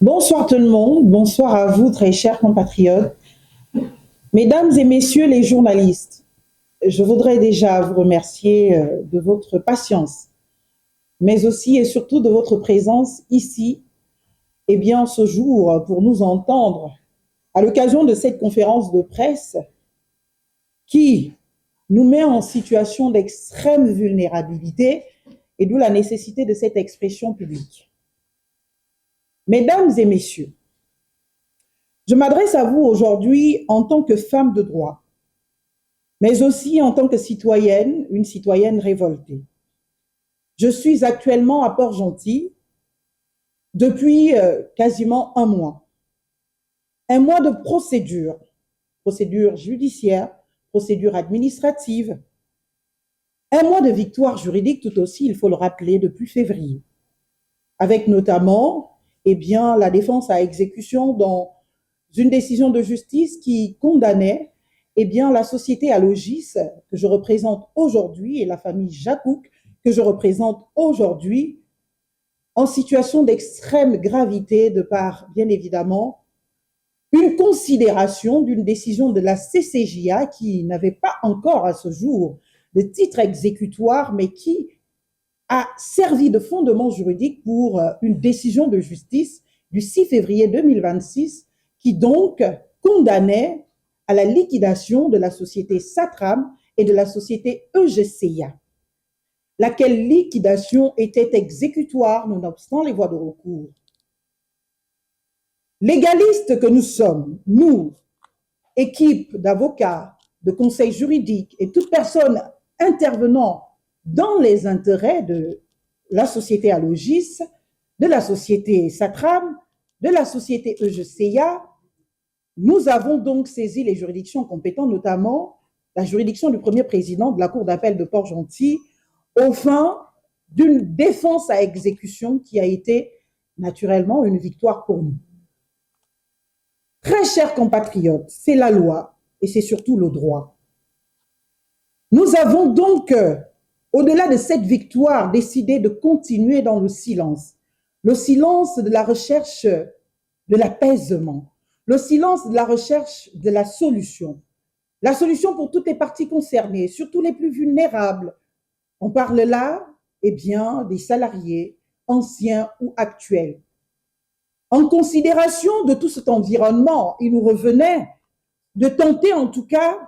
Bonsoir tout le monde, bonsoir à vous très chers compatriotes, mesdames et messieurs les journalistes. Je voudrais déjà vous remercier de votre patience, mais aussi et surtout de votre présence ici, et bien ce jour pour nous entendre à l'occasion de cette conférence de presse qui nous met en situation d'extrême vulnérabilité et d'où la nécessité de cette expression publique. Mesdames et messieurs, je m'adresse à vous aujourd'hui en tant que femme de droit, mais aussi en tant que citoyenne, une citoyenne révoltée. Je suis actuellement à Port-Gentil depuis quasiment un mois. Un mois de procédure judiciaire, procédure administrative, un mois de victoire juridique tout aussi, il faut le rappeler, depuis février, avec notamment la défense à exécution dans une décision de justice qui condamnait la société Alogis que je représente aujourd'hui et la famille Jacouk que je représente aujourd'hui en situation d'extrême gravité de par, bien évidemment, une considération d'une décision de la CCJA qui n'avait pas encore à ce jour de titre exécutoire, mais qui a servi de fondement juridique pour une décision de justice du 6 février 2026 qui donc condamnait à la liquidation de la société Satram et de la société EGCIA, laquelle liquidation était exécutoire nonobstant les voies de recours. Légalistes que nous sommes, nous, équipe d'avocats, de conseils juridiques et toute personne intervenant dans les intérêts de la société Alogis, de la société Satram, de la société EGCIA, nous avons donc saisi les juridictions compétentes, notamment la juridiction du premier président de la Cour d'appel de Port-Gentil, au fin d'une défense à exécution qui a été naturellement une victoire pour nous. Très chers compatriotes, c'est la loi et c'est surtout le droit. Nous avons donc, au-delà de cette victoire, décidé de continuer dans le silence de la recherche de l'apaisement, le silence de la recherche de la solution pour toutes les parties concernées, surtout les plus vulnérables. On parle là, des salariés, anciens ou actuels. En considération de tout cet environnement, il nous revenait de tenter en tout cas,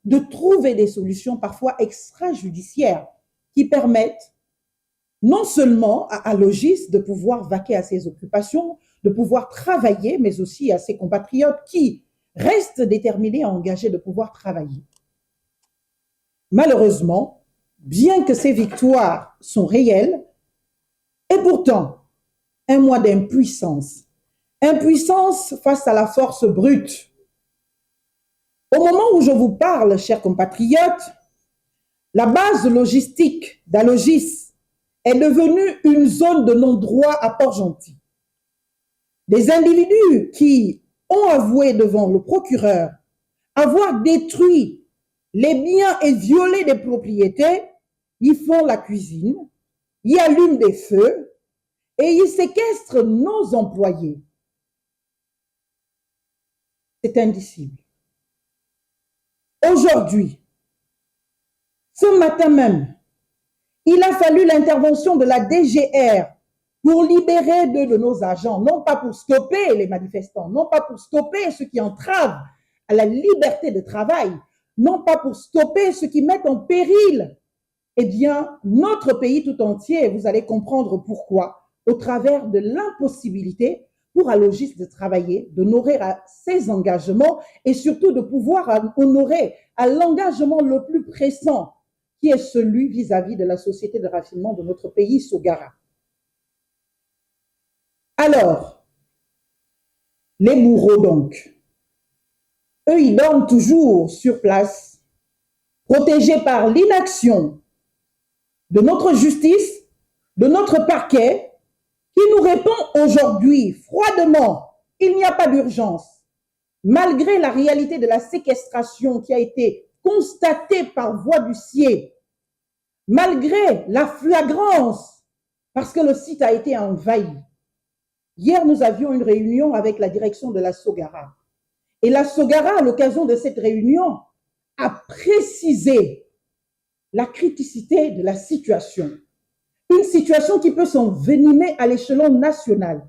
de trouver des solutions parfois extrajudiciaires qui permettent non seulement à Alogis de pouvoir vaquer à ses occupations, de pouvoir travailler, mais aussi à ses compatriotes qui restent déterminés à engager de pouvoir travailler. Malheureusement, bien que ces victoires sont réelles, et pourtant, un mois d'impuissance. Impuissance face à la force brute. Au moment où je vous parle, chers compatriotes, la base logistique d'Alogis est devenue une zone de non-droit à Port-Gentil. Des individus qui ont avoué devant le procureur avoir détruit les biens et violé des propriétés, y font la cuisine, y allument des feux et y séquestrent nos employés. C'est indicible. Aujourd'hui, ce matin même, il a fallu l'intervention de la DGR pour libérer deux de nos agents, non pas pour stopper les manifestants, non pas pour stopper ceux qui entravent à la liberté de travail, non pas pour stopper ceux qui mettent en péril notre pays tout entier. Vous allez comprendre pourquoi, au travers de l'impossibilité pour Alogis de travailler, d'honorer à ses engagements et surtout de pouvoir honorer à l'engagement le plus pressant qui est celui vis-à-vis de la société de raffinement de notre pays, Sogara. Alors, les bourreaux donc, eux, ils dorment toujours sur place, protégés par l'inaction de notre justice, de notre parquet, qui nous répond aujourd'hui froidement, il n'y a pas d'urgence, malgré la réalité de la séquestration qui a été constatée par voie d'huissier, malgré la flagrance parce que le site a été envahi. Hier, nous avions une réunion avec la direction de la Sogara. Et la Sogara, à l'occasion de cette réunion, a précisé la criticité de la situation. Une situation qui peut s'envenimer à l'échelon national,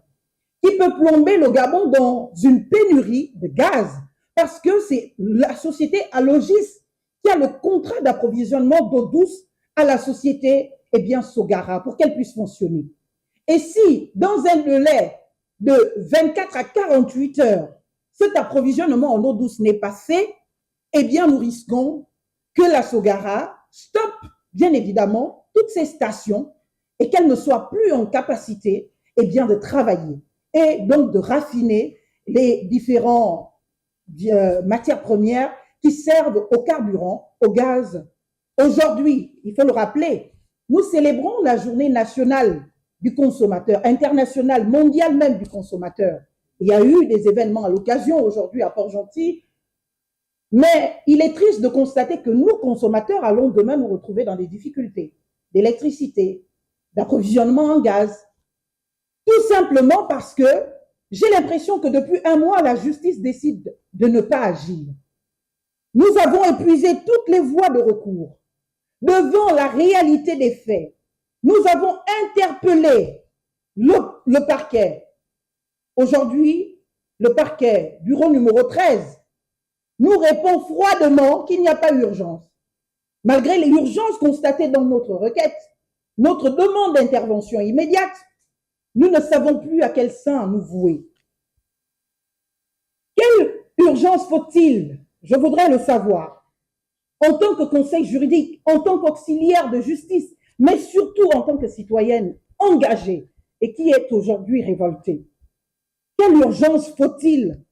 qui peut plomber le Gabon dans une pénurie de gaz, parce que c'est la société Alogis qui a le contrat d'approvisionnement d'eau douce à la société Sogara pour qu'elle puisse fonctionner. Et si, dans un délai de 24 à 48 heures, cet approvisionnement en eau douce n'est pas fait, nous risquons que la Sogara stoppe, bien évidemment, toutes ces stations et qu'elle ne soit plus en capacité de travailler et donc de raffiner les différentes matières premières qui servent au carburant, au gaz. Aujourd'hui, il faut le rappeler, nous célébrons la journée nationale du consommateur, internationale, mondiale même du consommateur. Il y a eu des événements à l'occasion aujourd'hui à Port-Gentil, mais il est triste de constater que nous, consommateurs, allons demain nous retrouver dans des difficultés d'électricité, d'approvisionnement en gaz, tout simplement parce que j'ai l'impression que depuis un mois, la justice décide de ne pas agir. Nous avons épuisé toutes les voies de recours. Devant la réalité des faits, nous avons interpellé le parquet. Aujourd'hui, le parquet, bureau numéro 13, nous répond froidement qu'il n'y a pas urgence. Malgré l'urgence constatée dans notre requête, notre demande d'intervention immédiate, nous ne savons plus à quel sein nous vouer. Quelle urgence faut-il? Je voudrais le savoir. En tant que conseil juridique, en tant qu'auxiliaire de justice, mais surtout en tant que citoyenne engagée et qui est aujourd'hui révoltée. Quelle urgence faut-il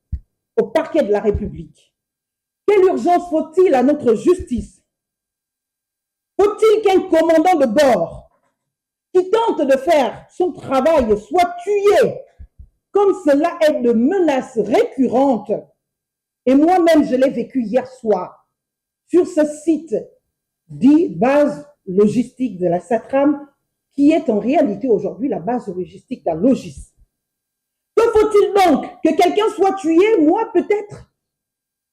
au parquet de la République? Quelle urgence faut-il à notre justice? Faut-il qu'un commandant de bord qui tente de faire son travail soit tué, comme cela est de menaces récurrentes? Et moi-même, je l'ai vécu hier soir sur ce site dit base logistique de la SATRAM, qui est en réalité aujourd'hui la base logistique d'Alogis. Que faut-il donc? Que quelqu'un soit tué? Moi, peut-être.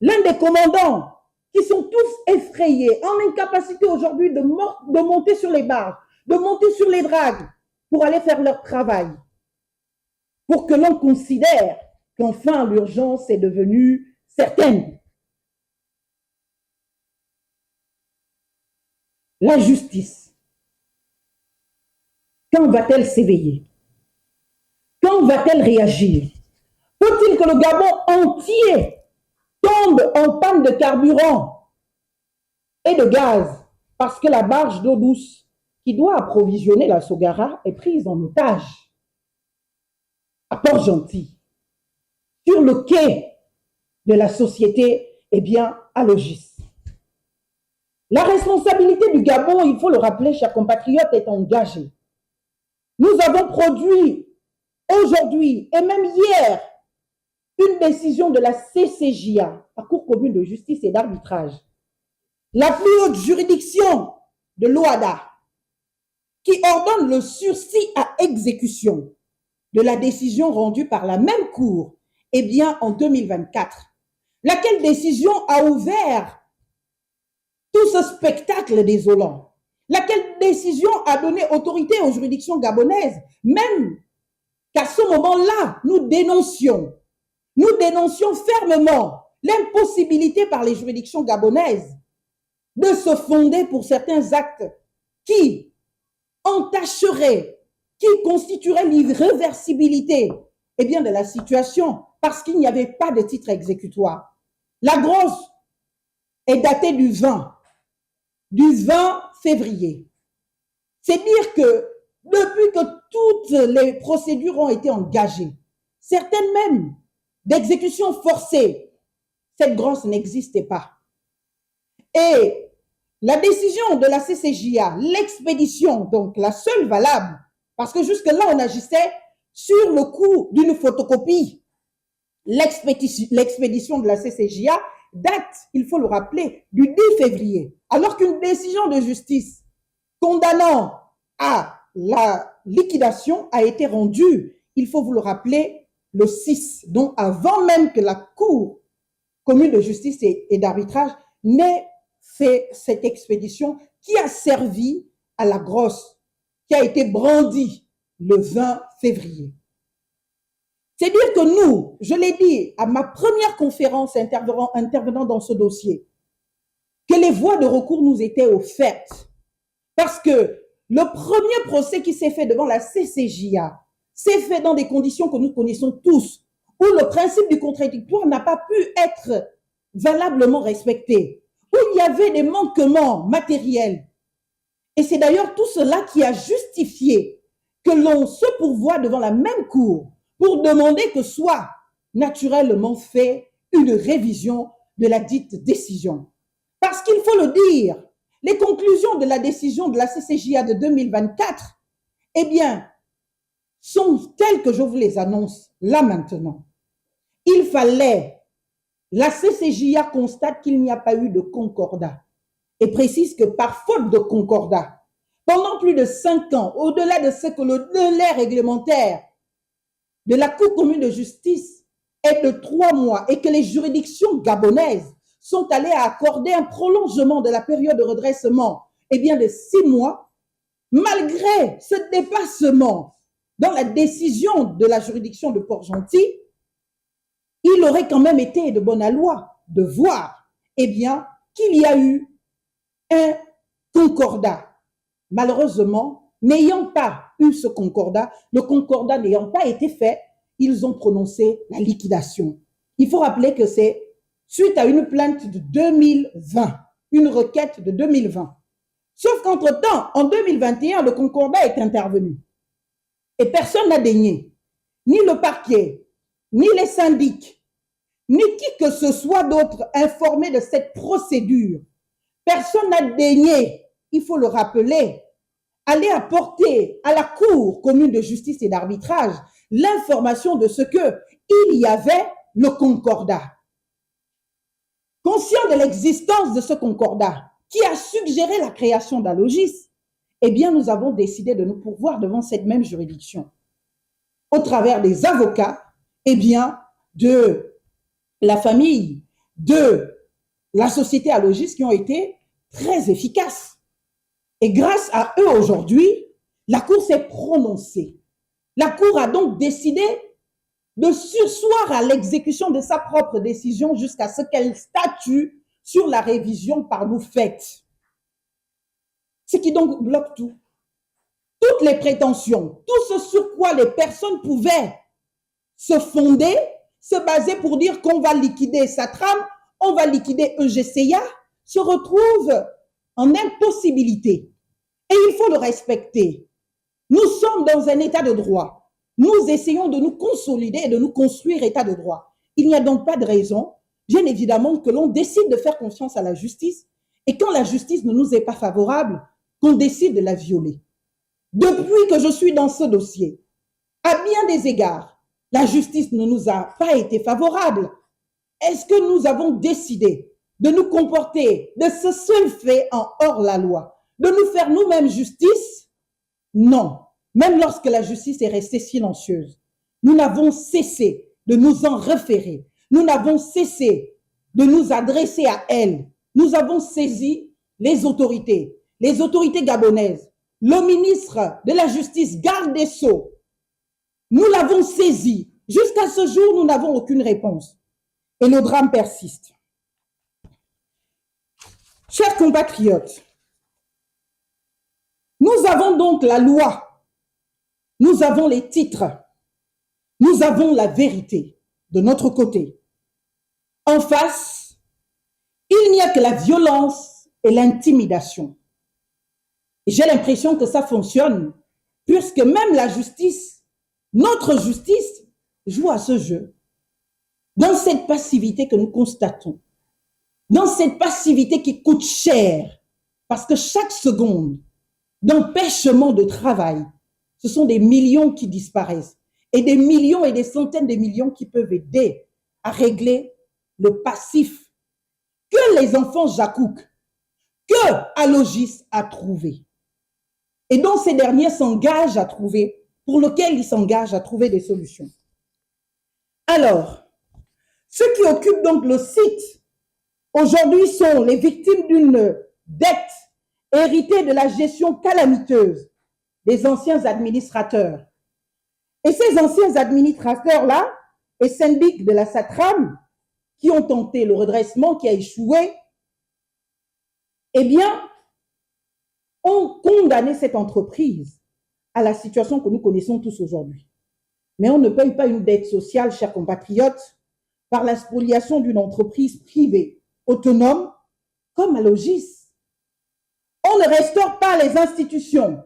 L'un des commandants qui sont tous effrayés, en incapacité aujourd'hui de monter sur les barres, de monter sur les dragues pour aller faire leur travail. Pour que l'on considère qu'enfin l'urgence est devenue certaine. La justice, quand va-t-elle s'éveiller? Quand va-t-elle réagir? Faut-il que le Gabon entier tombe en panne de carburant et de gaz parce que la barge d'eau douce qui doit approvisionner la Sogara est prise en otage à Port-Gentil, sur le quai de la société Alogis. La responsabilité du Gabon, il faut le rappeler, chers compatriotes, est engagée. Nous avons produit aujourd'hui et même hier une décision de la CCJA, la Cour commune de justice et d'arbitrage, la plus haute juridiction de l'OADA, qui ordonne le sursis à exécution de la décision rendue par la même Cour en 2024, laquelle décision a ouvert tout ce spectacle désolant, laquelle décision a donné autorité aux juridictions gabonaises, même qu'à ce moment-là, nous dénoncions fermement l'impossibilité par les juridictions gabonaises de se fonder pour certains actes qui entacheraient, qui constitueraient l'irréversibilité de la situation parce qu'il n'y avait pas de titre exécutoire. La grosse est datée du 20 février. C'est dire que depuis que toutes les procédures ont été engagées, certaines même d'exécution forcée, cette grosse n'existait pas. Et la décision de la CCJA, l'expédition, donc la seule valable, parce que jusque-là, on agissait sur le coup d'une photocopie. L'expédition de la CCJA date, il faut le rappeler, du 10 février, alors qu'une décision de justice condamnant à la liquidation a été rendue, il faut vous le rappeler, le 6, donc avant même que la Cour commune de justice et d'arbitrage n'ait fait cette expédition qui a servi à la grosse, qui a été brandie le 20 février. C'est dire que nous, je l'ai dit à ma première conférence intervenant dans ce dossier, que les voies de recours nous étaient offertes. Parce que le premier procès qui s'est fait devant la CCJA s'est fait dans des conditions que nous connaissons tous, où le principe du contradictoire n'a pas pu être valablement respecté, où il y avait des manquements matériels. Et c'est d'ailleurs tout cela qui a justifié que l'on se pourvoie devant la même cour pour demander que soit naturellement fait une révision de la dite décision. Parce qu'il faut le dire, les conclusions de la décision de la CCJA de 2024, eh bien, sont telles que je vous les annonce là maintenant. Il fallait, la CCJA constate qu'il n'y a pas eu de concordat et précise que par faute de concordat, pendant plus de 5 ans, au-delà de ce que le délai réglementaire de la Cour commune de justice est de 3 mois et que les juridictions gabonaises sont allées accorder un prolongement de la période de redressement, eh bien de 6 mois, malgré ce dépassement dans la décision de la juridiction de Port-Gentil, il aurait quand même été de bonne loi de voir, eh bien, qu'il y a eu un concordat. Malheureusement, n'ayant pas eu ce concordat, le concordat n'ayant pas été fait, ils ont prononcé la liquidation. Il faut rappeler que c'est suite à une plainte de 2020, une requête de 2020. Sauf qu'entre-temps, en 2021, le concordat est intervenu. Et personne n'a daigné, ni le parquet, ni les syndics, ni qui que ce soit d'autre informé de cette procédure. Personne n'a daigné, il faut le rappeler, aller apporter à la Cour commune de justice et d'arbitrage l'information de ce qu'il y avait le concordat. Conscient de l'existence de ce concordat qui a suggéré la création d'Alogis, eh bien, nous avons décidé de nous pourvoir devant cette même juridiction au travers des avocats, eh bien, de la famille, de la société Alogis qui ont été très efficaces. Et grâce à eux aujourd'hui, la Cour s'est prononcée. La Cour a donc décidé de surseoir à l'exécution de sa propre décision jusqu'à ce qu'elle statue sur la révision par nous faite. Ce qui donc bloque tout. Toutes les prétentions, tout ce sur quoi les personnes pouvaient se fonder, se baser pour dire qu'on va liquider Satram, on va liquider EGCIA, se retrouvent en impossibilité. Et il faut le respecter. Nous sommes dans un état de droit. Nous essayons de nous consolider et de nous construire état de droit. Il n'y a donc pas de raison, bien évidemment, que l'on décide de faire confiance à la justice et quand la justice ne nous est pas favorable, qu'on décide de la violer. Depuis que je suis dans ce dossier, à bien des égards, la justice ne nous a pas été favorable. Est-ce que nous avons décidé de nous comporter de ce seul fait en hors-la-loi, de nous faire nous-mêmes justice? Non. Même lorsque la justice est restée silencieuse, nous n'avons cessé de nous en référer. Nous n'avons cessé de nous adresser à elle. Nous avons saisi les autorités gabonaises, le ministre de la Justice, garde des Sceaux. Nous l'avons saisi. Jusqu'à ce jour, nous n'avons aucune réponse. Et le drame persiste. Chers compatriotes, nous avons donc la loi. Nous avons les titres, nous avons la vérité de notre côté. En face, il n'y a que la violence et l'intimidation. Et j'ai l'impression que ça fonctionne, puisque même la justice, notre justice, joue à ce jeu. Dans cette passivité que nous constatons, dans cette passivité qui coûte cher, parce que chaque seconde d'empêchement de travail, ce sont des millions qui disparaissent et des millions et des centaines de millions qui peuvent aider à régler le passif que les enfants Jacouk, que Alogis a trouvé. et dont ces derniers s'engagent à trouver, pour lequel ils s'engagent à trouver des solutions. Alors, ceux qui occupent donc le site aujourd'hui sont les victimes d'une dette héritée de la gestion calamiteuse des anciens administrateurs. Et ces anciens administrateurs-là, et syndics de la SATRAM, qui ont tenté le redressement, qui a échoué, eh bien, ont condamné cette entreprise à la situation que nous connaissons tous aujourd'hui. Mais on ne paye pas une dette sociale, chers compatriotes, par la spoliation d'une entreprise privée, autonome, comme Alogis. On ne restaure pas les institutions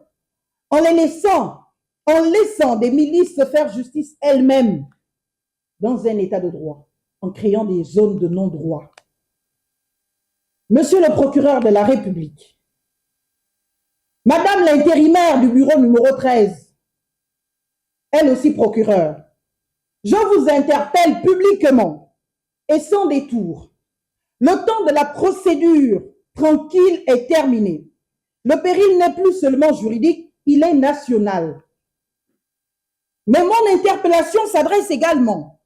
en laissant des milices se faire justice elles-mêmes dans un état de droit, en créant des zones de non-droit. Monsieur le procureur de la République, Madame l'intérimaire du bureau numéro 13, elle aussi procureure, je vous interpelle publiquement et sans détour. Le temps de la procédure tranquille est terminé. Le péril n'est plus seulement juridique, il est national. Mais mon interpellation s'adresse également,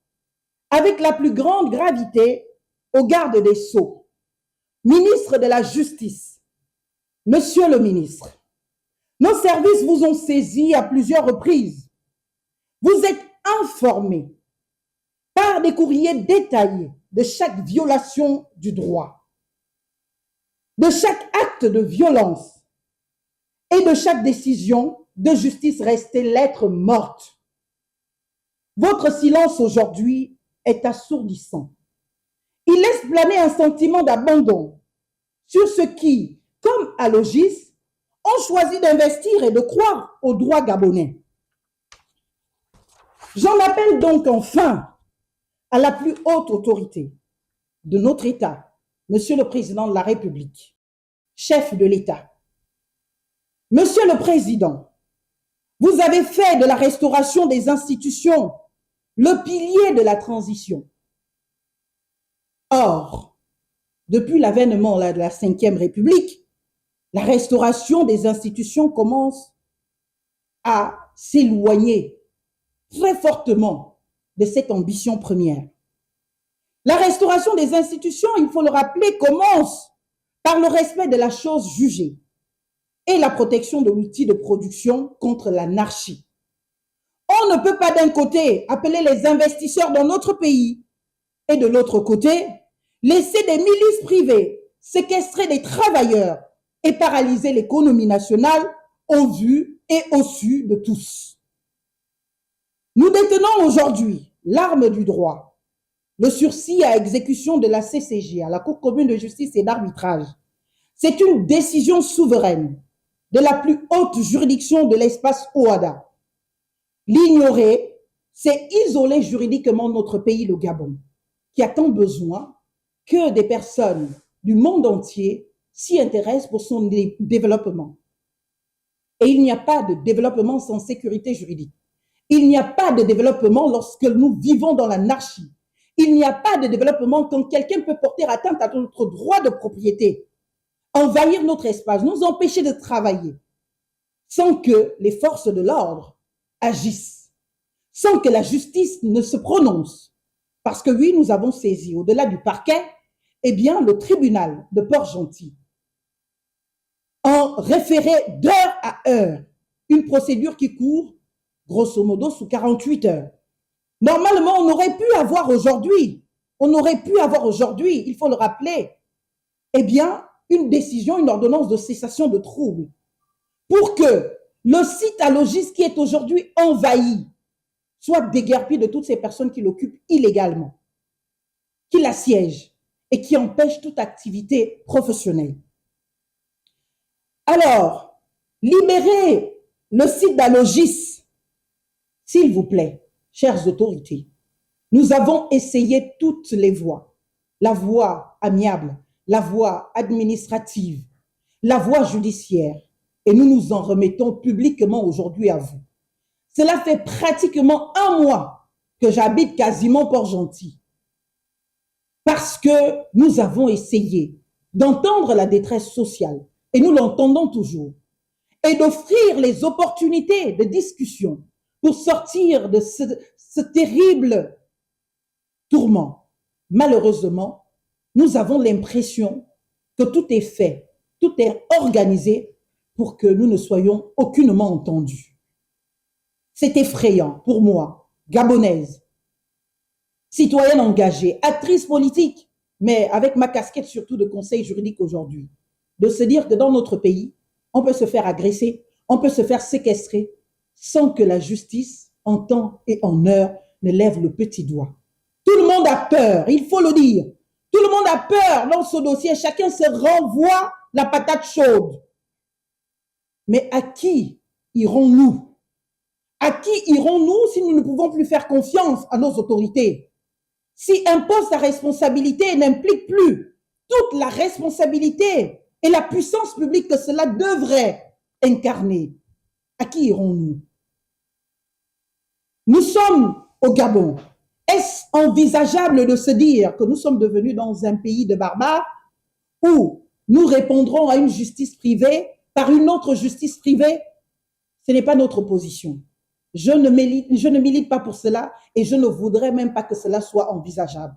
avec la plus grande gravité, au garde des Sceaux, ministre de la Justice. Monsieur le ministre, nos services vous ont saisi à plusieurs reprises. Vous êtes informés par des courriers détaillés de chaque violation du droit, de chaque acte de violence et de chaque décision de justice restée lettre morte. Votre silence aujourd'hui est assourdissant. Il laisse planer un sentiment d'abandon sur ceux qui, comme Alogis, ont choisi d'investir et de croire au droit gabonais. J'en appelle donc enfin à la plus haute autorité de notre État, Monsieur le Président de la République, chef de l'État. Monsieur le Président, vous avez fait de la restauration des institutions le pilier de la transition. Or, depuis l'avènement de la Ve République, la restauration des institutions commence à s'éloigner très fortement de cette ambition première. La restauration des institutions, il faut le rappeler, commence par le respect de la chose jugée et la protection de l'outil de production contre l'anarchie. On ne peut pas d'un côté appeler les investisseurs dans notre pays et de l'autre côté laisser des milices privées séquestrer des travailleurs et paralyser l'économie nationale au vu et au su de tous. Nous détenons aujourd'hui l'arme du droit, le sursis à exécution de la CCG, à la Cour commune de justice et d'arbitrage. C'est une décision souveraine de la plus haute juridiction de l'espace OHADA. L'ignorer, c'est isoler juridiquement notre pays, le Gabon, qui a tant besoin que des personnes du monde entier s'y intéressent pour son développement. Et il n'y a pas de développement sans sécurité juridique. Il n'y a pas de développement lorsque nous vivons dans l'anarchie. Il n'y a pas de développement quand quelqu'un peut porter atteinte à notre droit de propriété, envahir notre espace, nous empêcher de travailler, sans que les forces de l'ordre agissent, sans que la justice ne se prononce. Parce que oui, nous avons saisi, au-delà du parquet, eh bien, le tribunal de Port-Gentil, en référé d'heure à heure, une procédure qui court, grosso modo, sous 48 heures. Normalement, on aurait pu avoir aujourd'hui, il faut le rappeler, eh bien, une décision, une ordonnance de cessation de troubles pour que le site Alogis qui est aujourd'hui envahi soit déguerpi de toutes ces personnes qui l'occupent illégalement, qui l'assiègent et qui empêchent toute activité professionnelle. Alors, libérez le site d'Alogis, s'il vous plaît, chères autorités. Nous avons essayé toutes les voies, la voie amiable, la voie administrative, la voie judiciaire, et nous nous en remettons publiquement aujourd'hui à vous. Cela fait pratiquement un mois que j'habite quasiment Port-Gentil, parce que nous avons essayé d'entendre la détresse sociale, et nous l'entendons toujours. et d'offrir les opportunités de discussion pour sortir de ce terrible tourment. Malheureusement, nous avons l'impression que tout est fait, tout est organisé pour que nous ne soyons aucunement entendus. C'est effrayant pour moi, gabonaise, citoyenne engagée, actrice politique, mais avec ma casquette surtout de conseil juridique aujourd'hui, de se dire que dans notre pays, on peut se faire agresser, on peut se faire séquestrer sans que la justice, en temps et en heure, ne lève le petit doigt. Tout le monde a peur, il faut le dire. Tout le monde a peur dans ce dossier. Chacun se renvoie la patate chaude. Mais à qui irons-nous? À qui irons-nous si nous ne pouvons plus faire confiance à nos autorités? Si un poste à responsabilité n'implique plus toute la responsabilité et la puissance publique que cela devrait incarner, à qui irons-nous? Nous sommes au Gabon. Est-ce envisageable de se dire que nous sommes devenus dans un pays de barbares où nous répondrons à une justice privée par une autre justice privée? Ce n'est pas notre position. Je ne milite pas pour cela et je ne voudrais même pas que cela soit envisageable.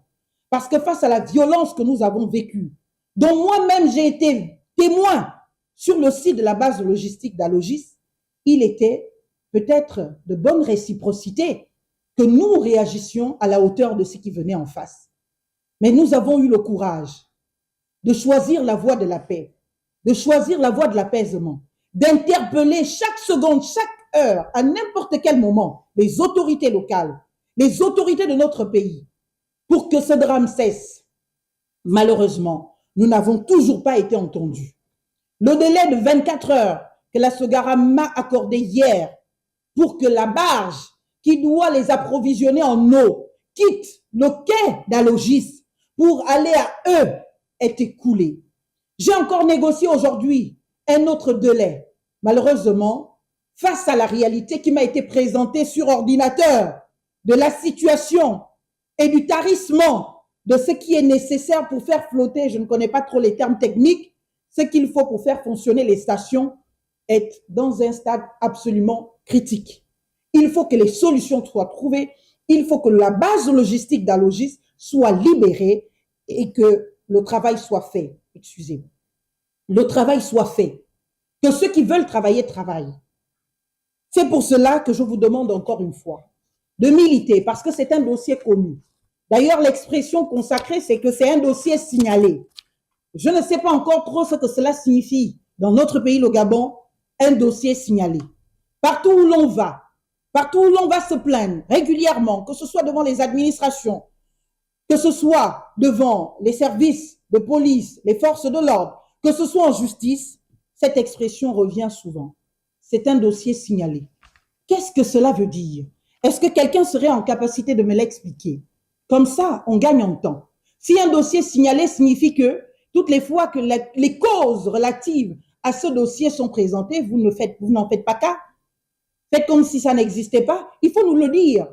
Parce que face à la violence que nous avons vécue, dont moi-même j'ai été témoin sur le site de la base logistique d'Alogis, il était peut-être de bonne réciprocité que nous réagissions à la hauteur de ce qui venait en face. Mais nous avons eu le courage de choisir la voie de la paix, de choisir la voie de l'apaisement, d'interpeller chaque seconde, chaque heure, à n'importe quel moment, les autorités locales, les autorités de notre pays, pour que ce drame cesse. Malheureusement, nous n'avons toujours pas été entendus. Le délai de 24 heures que la Sogara m'a accordé hier pour que la barge qui doit les approvisionner en eau quitte le quai d'Alogis pour aller à eux est écoulé. J'ai encore négocié aujourd'hui un autre délai. Malheureusement, face à la réalité qui m'a été présentée sur ordinateur de la situation et du tarissement de ce qui est nécessaire pour faire flotter, je ne connais pas trop les termes techniques, ce qu'il faut pour faire fonctionner les stations est dans un stade absolument critique. Il faut que les solutions soient trouvées, il faut que la base logistique d'Alogis soit libérée et que le travail soit fait. Excusez-moi. Le travail soit fait. Que ceux qui veulent travailler, travaillent. C'est pour cela que je vous demande encore une fois de militer, parce que c'est un dossier connu. D'ailleurs, l'expression consacrée, c'est que c'est un dossier signalé. Je ne sais pas encore trop ce que cela signifie dans notre pays, le Gabon, un dossier signalé. Partout où l'on va se plaindre régulièrement, que ce soit devant les administrations, que ce soit devant les services de police, les forces de l'ordre, que ce soit en justice, cette expression revient souvent. C'est un dossier signalé. Qu'est-ce que cela veut dire? Est-ce que quelqu'un serait en capacité de me l'expliquer? Comme ça, on gagne en temps. Si un dossier signalé signifie que toutes les fois que les causes relatives à ce dossier sont présentées, vous n'en faites pas cas. Faites comme si ça n'existait pas. Il faut nous le dire.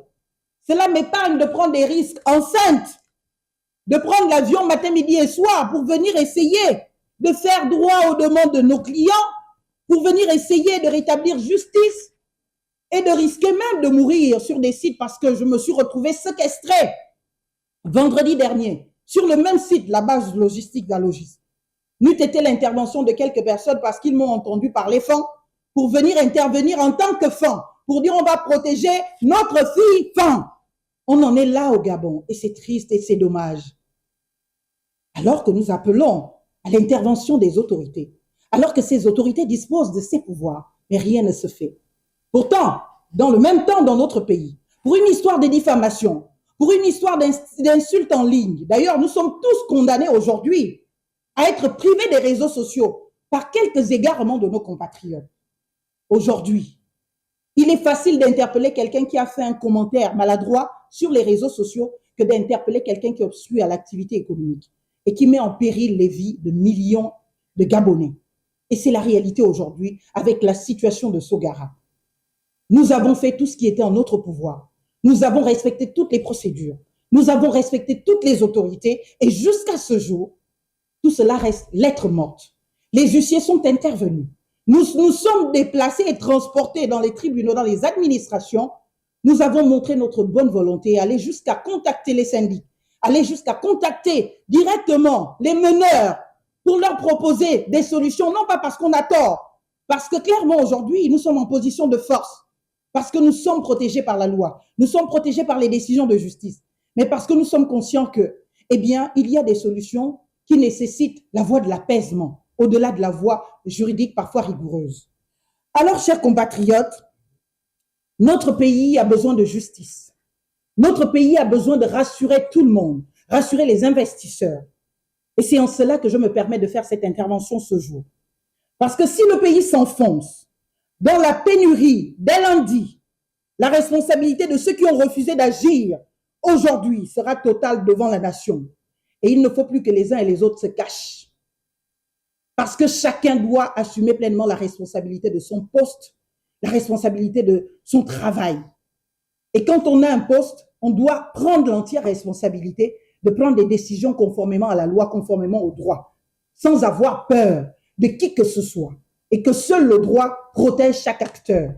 Cela m'épargne de prendre des risques enceintes, de prendre l'avion matin, midi et soir pour venir essayer de faire droit aux demandes de nos clients, pour venir essayer de rétablir justice et de risquer même de mourir sur des sites parce que je me suis retrouvée séquestrée vendredi dernier sur le même site, la base logistique d'Alogis. N'eût été l'intervention de quelques personnes parce qu'ils m'ont entendu parler fond pour venir intervenir en tant que fond, pour dire on va protéger notre fille fond. On en est là au Gabon et c'est triste et c'est dommage. Alors que nous appelons à l'intervention des autorités, alors que ces autorités disposent de ces pouvoirs, mais rien ne se fait. Pourtant, dans le même temps dans notre pays, pour une histoire de diffamation, pour une histoire d'insultes en ligne, d'ailleurs nous sommes tous condamnés aujourd'hui à être privés des réseaux sociaux par quelques égarements de nos compatriotes. Aujourd'hui, il est facile d'interpeller quelqu'un qui a fait un commentaire maladroit sur les réseaux sociaux que d'interpeller quelqu'un qui obstrue à l'activité économique et qui met en péril les vies de millions de Gabonais. Et c'est la réalité aujourd'hui avec la situation de Sogara. Nous avons fait tout ce qui était en notre pouvoir. Nous avons respecté toutes les procédures. Nous avons respecté toutes les autorités et jusqu'à ce jour, tout cela reste lettre morte. Les huissiers sont intervenus. Nous nous sommes déplacés et transportés dans les tribunaux, dans les administrations. Nous avons montré notre bonne volonté, aller jusqu'à contacter les syndics, aller jusqu'à contacter directement les meneurs pour leur proposer des solutions, non pas parce qu'on a tort, parce que clairement aujourd'hui, nous sommes en position de force, parce que nous sommes protégés par la loi, nous sommes protégés par les décisions de justice, mais parce que nous sommes conscients que, eh bien, il y a des solutions qui nécessitent la voie de l'apaisement, au-delà de la voie juridique parfois rigoureuse. Alors, chers compatriotes, notre pays a besoin de justice. Notre pays a besoin de rassurer tout le monde, rassurer les investisseurs. Et c'est en cela que je me permets de faire cette intervention ce jour. Parce que si le pays s'enfonce dans la pénurie dès lundi, la responsabilité de ceux qui ont refusé d'agir aujourd'hui sera totale devant la nation. Et il ne faut plus que les uns et les autres se cachent. Parce que chacun doit assumer pleinement la responsabilité de son poste, la responsabilité de son travail. Et quand on a un poste, on doit prendre l'entière responsabilité de prendre des décisions conformément à la loi, conformément au droit, sans avoir peur de qui que ce soit. Et que seul le droit protège chaque acteur.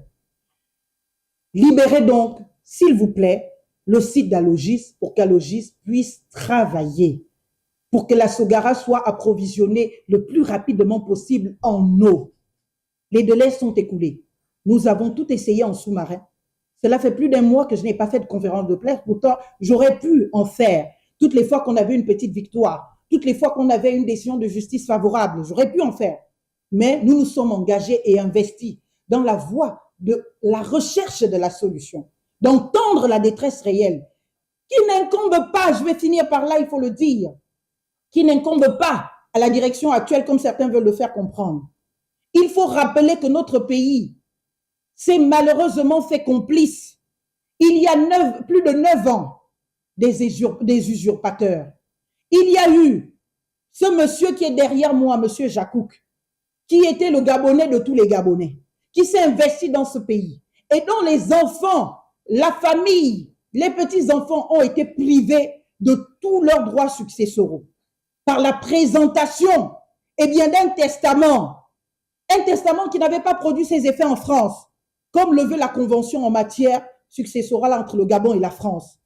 Libérez donc, s'il vous plaît, le site d'Alogis pour qu'Alogis puisse travailler, pour que la Sogara soit approvisionnée le plus rapidement possible en eau. Les délais sont écoulés. Nous avons tout essayé en sous-marin. Cela fait plus d'un mois que je n'ai pas fait de conférence de presse. Pourtant, j'aurais pu en faire. Toutes les fois qu'on avait une petite victoire, toutes les fois qu'on avait une décision de justice favorable, j'aurais pu en faire. Mais nous nous sommes engagés et investis dans la voie de la recherche de la solution, d'entendre la détresse réelle, qui n'incombe pas, je vais finir par là, il faut le dire, qui n'incombe pas à la direction actuelle comme certains veulent le faire comprendre. Il faut rappeler que notre pays s'est malheureusement fait complice. Il y a plus de 9 ans des usurpateurs. Il y a eu ce monsieur qui est derrière moi, monsieur Jacouk, qui était le Gabonais de tous les Gabonais, qui s'est investi dans ce pays et dont les enfants, la famille, les petits-enfants ont été privés de tous leurs droits successoraux par la présentation d'un testament. Un testament qui n'avait pas produit ses effets en France, comme le veut la Convention en matière successorale entre le Gabon et la France.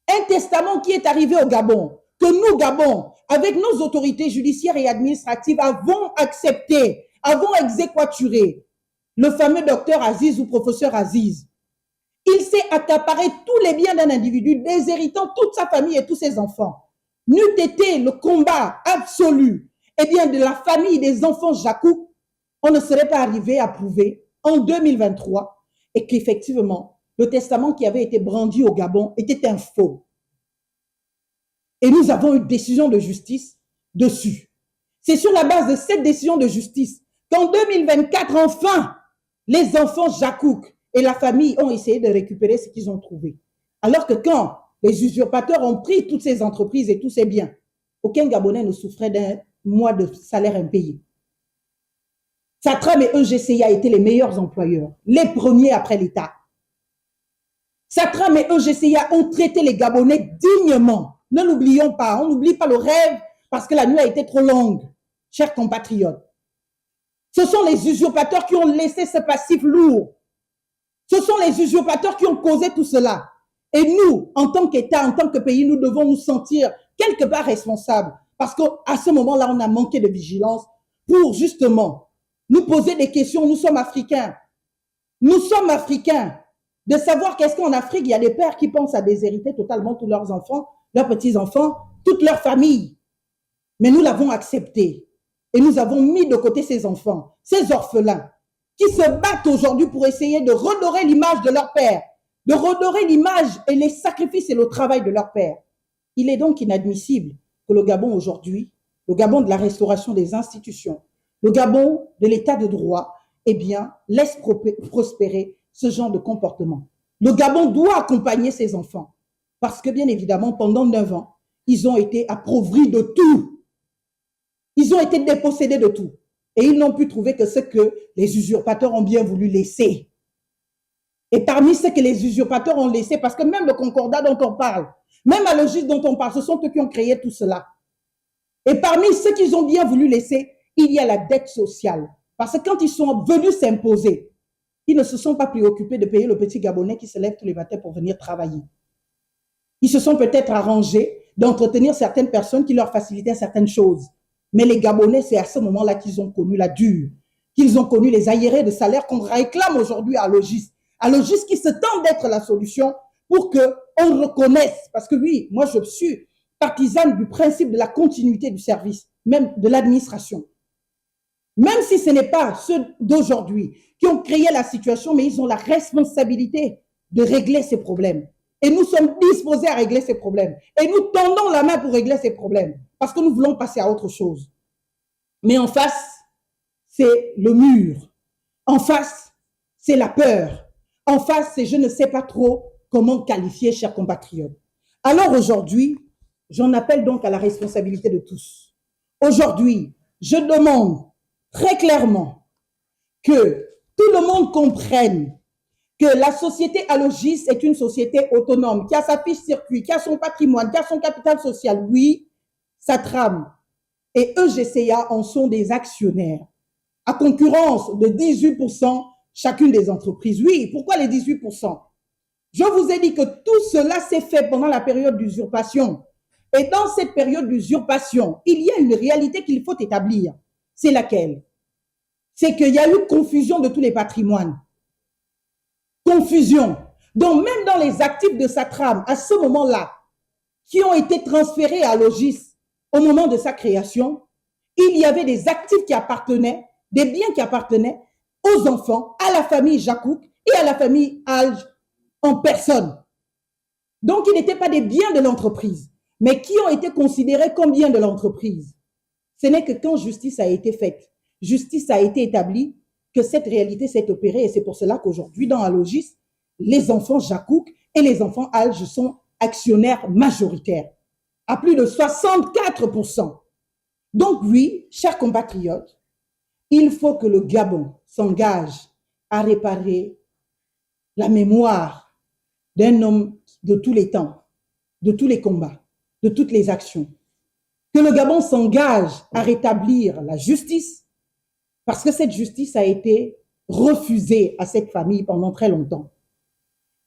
Un testament qui est arrivé au Gabon, que nous, Gabon, avec nos autorités judiciaires et administratives, avons accepté, avons exéquaturé. Le fameux docteur Aziz ou professeur Aziz. Il s'est accaparé tous les biens d'un individu, déshéritant toute sa famille et tous ses enfants. N'eût été le combat absolu de la famille des enfants Jacouk, on ne serait pas arrivé à prouver en 2023 et qu'effectivement, le testament qui avait été brandi au Gabon était un faux. Et nous avons une décision de justice dessus. C'est sur la base de cette décision de justice qu'en 2024, enfin, les enfants Jacouk et la famille ont essayé de récupérer ce qu'ils ont trouvé. Alors que quand les usurpateurs ont pris toutes ces entreprises et tous ces biens, aucun Gabonais ne souffrait d'un mois de salaire impayé. Satram et EGCIA étaient les meilleurs employeurs, les premiers après l'État. Satram et EGCIA ont traité les Gabonais dignement. Ne l'oublions pas, on n'oublie pas le rêve parce que la nuit a été trop longue, chers compatriotes. Ce sont les usurpateurs qui ont laissé ce passif lourd. Ce sont les usurpateurs qui ont causé tout cela. Et nous, en tant qu'État, en tant que pays, nous devons nous sentir quelque part responsables parce qu'à ce moment-là, on a manqué de vigilance pour justement nous poser des questions. Nous sommes Africains. Nous sommes Africains. De savoir qu'est-ce qu'en Afrique, il y a des pères qui pensent à déshériter totalement tous leurs enfants, leurs petits-enfants, toute leur famille. Mais nous l'avons accepté. Et nous avons mis de côté ces enfants, ces orphelins, qui se battent aujourd'hui pour essayer de redorer l'image de leur père, de redorer l'image et les sacrifices et le travail de leur père. Il est donc inadmissible que le Gabon aujourd'hui, le Gabon de la restauration des institutions, le Gabon de l'état de droit, laisse prospérer ce genre de comportement. Le Gabon doit accompagner ses enfants parce que, bien évidemment, pendant 9 ans, ils ont été appauvris de tout. Ils ont été dépossédés de tout. Et ils n'ont pu trouver que ce que les usurpateurs ont bien voulu laisser. Et parmi ce que les usurpateurs ont laissé, parce que même le concordat dont on parle, même Alogis dont on parle, ce sont eux qui ont créé tout cela. Et parmi ce qu'ils ont bien voulu laisser, il y a la dette sociale. Parce que quand ils sont venus s'imposer, ils ne se sont pas préoccupés de payer le petit Gabonais qui se lève tous les matins pour venir travailler. Ils se sont peut-être arrangés d'entretenir certaines personnes qui leur facilitaient certaines choses. Mais les Gabonais, c'est à ce moment-là qu'ils ont connu la dure, qu'ils ont connu les aérés de salaire qu'on réclame aujourd'hui à Logis. À Logis qui se tente d'être la solution pour qu'on reconnaisse. Parce que oui, moi je suis partisane du principe de la continuité du service, même de l'administration. Même si ce n'est pas ceux d'aujourd'hui qui ont créé la situation, mais ils ont la responsabilité de régler ces problèmes. Et nous sommes disposés à régler ces problèmes. Et nous tendons la main pour régler ces problèmes, parce que nous voulons passer à autre chose. Mais en face, c'est le mur. En face, c'est la peur. En face, c'est je ne sais pas trop comment qualifier, chers compatriotes. Alors aujourd'hui, j'en appelle donc à la responsabilité de tous. Aujourd'hui, je demande très clairement que tout le monde comprenne que la société Alogis est une société autonome, qui a sa fiche circuit, qui a son patrimoine, qui a son capital social. Oui, ça trame. Et EGCA en sont des actionnaires, à concurrence de 18% chacune des entreprises. Oui, pourquoi les 18%? Je vous ai dit que tout cela s'est fait pendant la période d'usurpation. Et dans cette période d'usurpation, il y a une réalité qu'il faut établir. C'est laquelle? C'est qu'il y a eu confusion de tous les patrimoines. Confusion. Donc, même dans les actifs de sa trame, à ce moment-là, qui ont été transférés à Logis au moment de sa création, il y avait des actifs qui appartenaient, des biens qui appartenaient aux enfants, à la famille Jacouk et à la famille Alge en personne. Donc, ils n'étaient pas des biens de l'entreprise, mais qui ont été considérés comme biens de l'entreprise. Ce n'est que quand justice a été faite, justice a été établie, que cette réalité s'est opérée. Et c'est pour cela qu'aujourd'hui, dans Alogis, les enfants Jacouk et les enfants Alge sont actionnaires majoritaires, à plus de 64%. Donc oui, chers compatriotes, il faut que le Gabon s'engage à réparer la mémoire d'un homme de tous les temps, de tous les combats, de toutes les actions. Que le Gabon s'engage à rétablir la justice, parce que cette justice a été refusée à cette famille pendant très longtemps.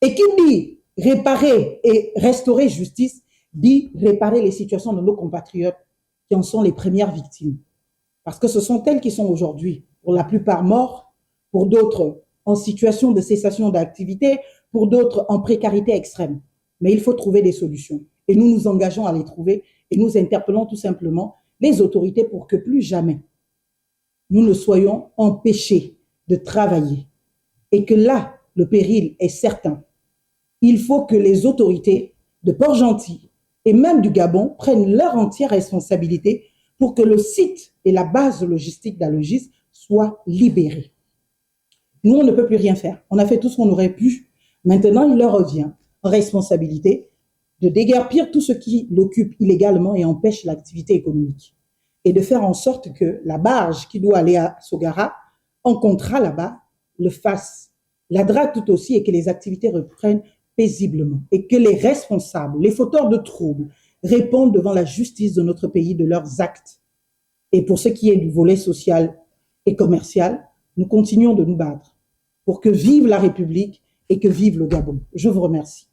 Et qui dit réparer et restaurer justice, dit réparer les situations de nos compatriotes qui en sont les premières victimes. Parce que ce sont elles qui sont aujourd'hui, pour la plupart morts, pour d'autres en situation de cessation d'activité, pour d'autres en précarité extrême. Mais il faut trouver des solutions. Et nous nous engageons à les trouver et nous interpellons tout simplement les autorités pour que plus jamais nous ne soyons empêchés de travailler. Et que là, le péril est certain. Il faut que les autorités de Port-Gentil et même du Gabon prennent leur entière responsabilité pour que le site et la base logistique d'Alogis soient libérés. Nous, on ne peut plus rien faire. On a fait tout ce qu'on aurait pu. Maintenant, il leur revient en responsabilité de déguerpir tout ce qui l'occupe illégalement et empêche l'activité économique. Et de faire en sorte que la barge qui doit aller à Sogara, en contrat là-bas, le fasse. La drague tout aussi et que les activités reprennent paisiblement. Et que les responsables, les fauteurs de troubles, répondent devant la justice de notre pays de leurs actes. Et pour ce qui est du volet social et commercial, nous continuons de nous battre pour que vive la République et que vive le Gabon. Je vous remercie.